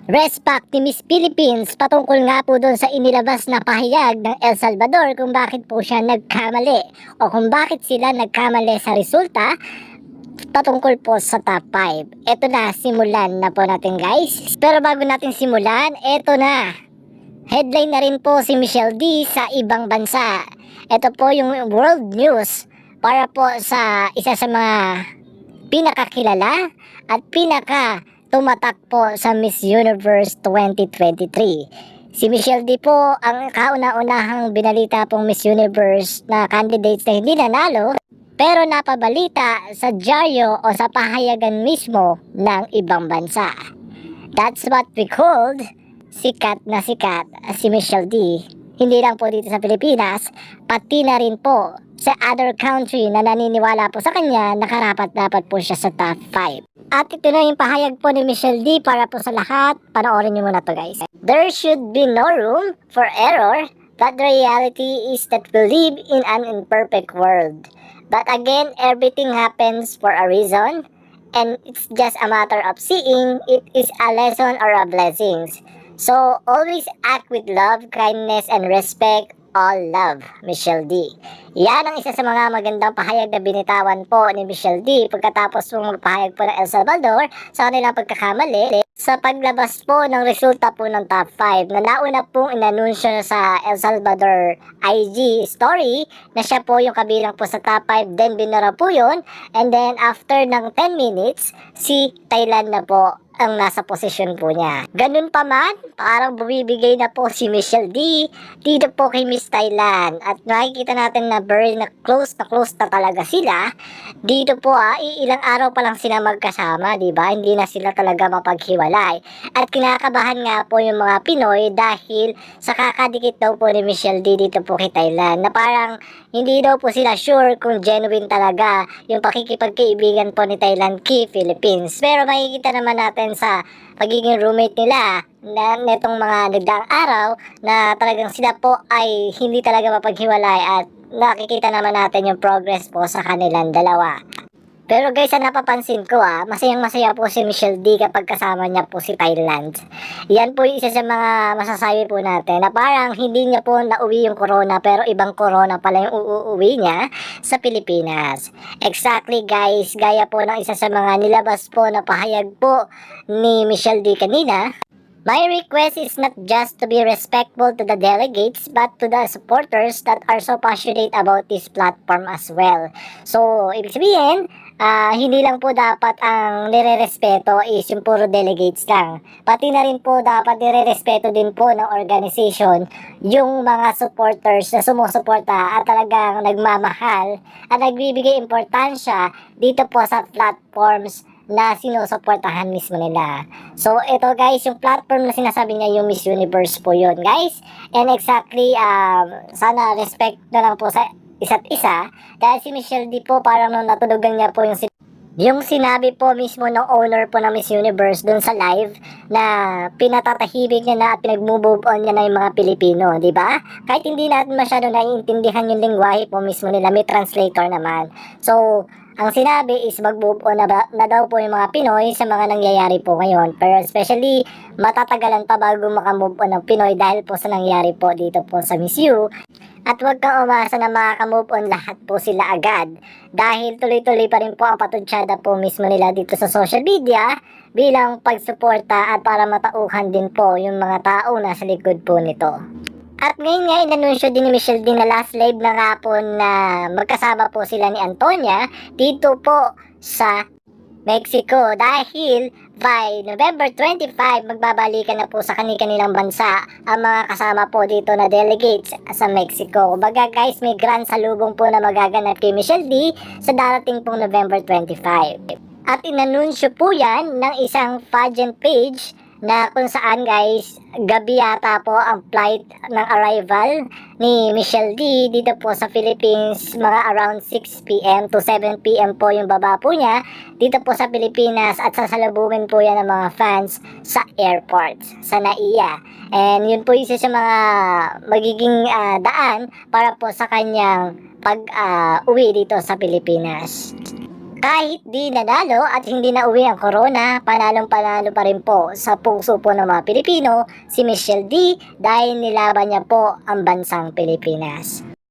Rumesbak ni Miss Philippines patungkol nga po doon sa inilabas na pahayag ng El Salvador kung bakit po siya nagkamali o kung bakit sila nagkamali sa resulta patungkol po sa top 5. Ito na, simulan na po natin guys. Pero bago natin simulan, ito na. Headline na rin po si Michelle D sa ibang bansa. Ito po yung world news para po sa isa sa mga pinakakilala at tumatak po sa Miss Universe 2023. Si Michelle D po ang kauna-unahang binalita pong Miss Universe na candidates na hindi nanalo pero napabalita sa dyaryo o sa pahayagan mismo ng ibang bansa. That's what we called sikat na sikat si Michelle D. Hindi lang po dito sa Pilipinas, pati na rin po sa other country na naniniwala po sa kanya na karapat-dapat po siya sa top 5. At ito na yung pahayag po ni Michelle D para po sa lahat. Panoorin niyo muna to guys. There should be no room for error, that the reality is that we live in an imperfect world. But again, everything happens for a reason, and it's just a matter of seeing it is a lesson or a blessings. So, always act with love, kindness, and respect. All love, Michelle D. Yan ang isa sa mga magandang pahayag na binitawan po ni Michelle D pagkatapos mong magpahayag po ng El Salvador sa kanilang pagkakamali sa paglabas po ng resulta po ng top 5 na nauna pong inanunsyo sa El Salvador IG story na siya po yung kabilang po sa top 5, then binara po yun, and then after ng 10 minutes, si Thailand na po ang nasa posisyon po niya. Ganun pa man, parang bumibigay na po si Michelle D dito po kay Miss Thailand. At nakikita natin na very na close na talaga sila. Dito po ilang araw pa lang sila magkasama, di ba? Hindi na sila talaga mapaghiwalay. At kinakabahan nga po yung mga Pinoy dahil sa kakadikit daw po ni Michelle D dito po kay Thailand. Na parang hindi daw po sila sure kung genuine talaga yung pakikipagkaibigan po ni Thailand kay Philippines. Pero makikita naman natin sa pagiging roommate nila na netong mga nagdaang araw na talagang sila po ay hindi talaga mapaghiwalay at nakikita naman natin yung progress po sa kanilang dalawa. Pero guys, ang napapansin ko masayang masaya po si Michelle D kapag kasama niya po si Thailand. Yan po yung isa sa mga masasabi po natin na parang hindi niya po nauwi yung corona pero ibang corona pala yung uuwi niya sa Pilipinas. Exactly guys, gaya po ng isa sa mga nilabas po na pahayag po ni Michelle D kanina. My request is not just to be respectful to the delegates but to the supporters that are so passionate about this platform as well. So, ibig sabihin, hindi lang po dapat ang nire-respeto is yung puro delegates lang. Pati na rin po dapat nire-respeto din po ng organization yung mga supporters na sumusuporta at talagang nagmamahal at nagbibigay importansya dito po sa platforms na sinusuportahan mismo nila. So, ito guys, yung platform na sinasabi niya yung Miss Universe po yun guys. And exactly, sana respect na lang po sa isa't isa. Dahil si Michelle D po parang nung natulogan niya po yung sinabi po mismo ng owner po ng Miss Universe dun sa live na pinatatahimik niya na at pinag-move on niya na yung mga Pilipino, di ba? Kahit hindi natin masyado naiintindihan yung lingwahe po mismo nila, may translator naman. So, ang sinabi is mag-move on na daw po yung mga Pinoy sa mga nangyayari po ngayon. Pero especially, matatagalan pa bago makamove on ng Pinoy dahil po sa nangyayari po dito po sa Miss U. At huwag kang umasa na makakamove on lahat po sila agad. Dahil tuloy-tuloy pa rin po ang patutsyada po mismo nila dito sa social media bilang pagsuporta at para matauhan din po yung mga tao na sa likod po nito. At ngayon nga, inanunsyo din ni Michelle din na last live na nga po na magkasama po sila ni Antonia dito po sa Mexico dahil by November 25 magbabalikan na po sa kanilang bansa ang mga kasama po dito na delegates sa Mexico. Kumbaga guys, may grand salubong po na magaganap kay Michelle D sa darating pong November 25. At inanunsyo po yan ng isang pageant page na kung saan guys, gabi yata po ang flight ng arrival ni Michelle D dito po sa Philippines, mga around 6 p.m. to 7 p.m. po yung baba po niya dito po sa Pilipinas at sasalubungin po yan ng mga fans sa airport, sa NAIA. And yun po isa sa mga magiging daan para po sa kanyang pag-uwi dito sa Pilipinas. Kahit di nanalo at hindi na uwi ang corona, panalong-panalo pa rin po sa puso po ng mga Pilipino si Michelle D dahil nilaban niya po ang bansang Pilipinas.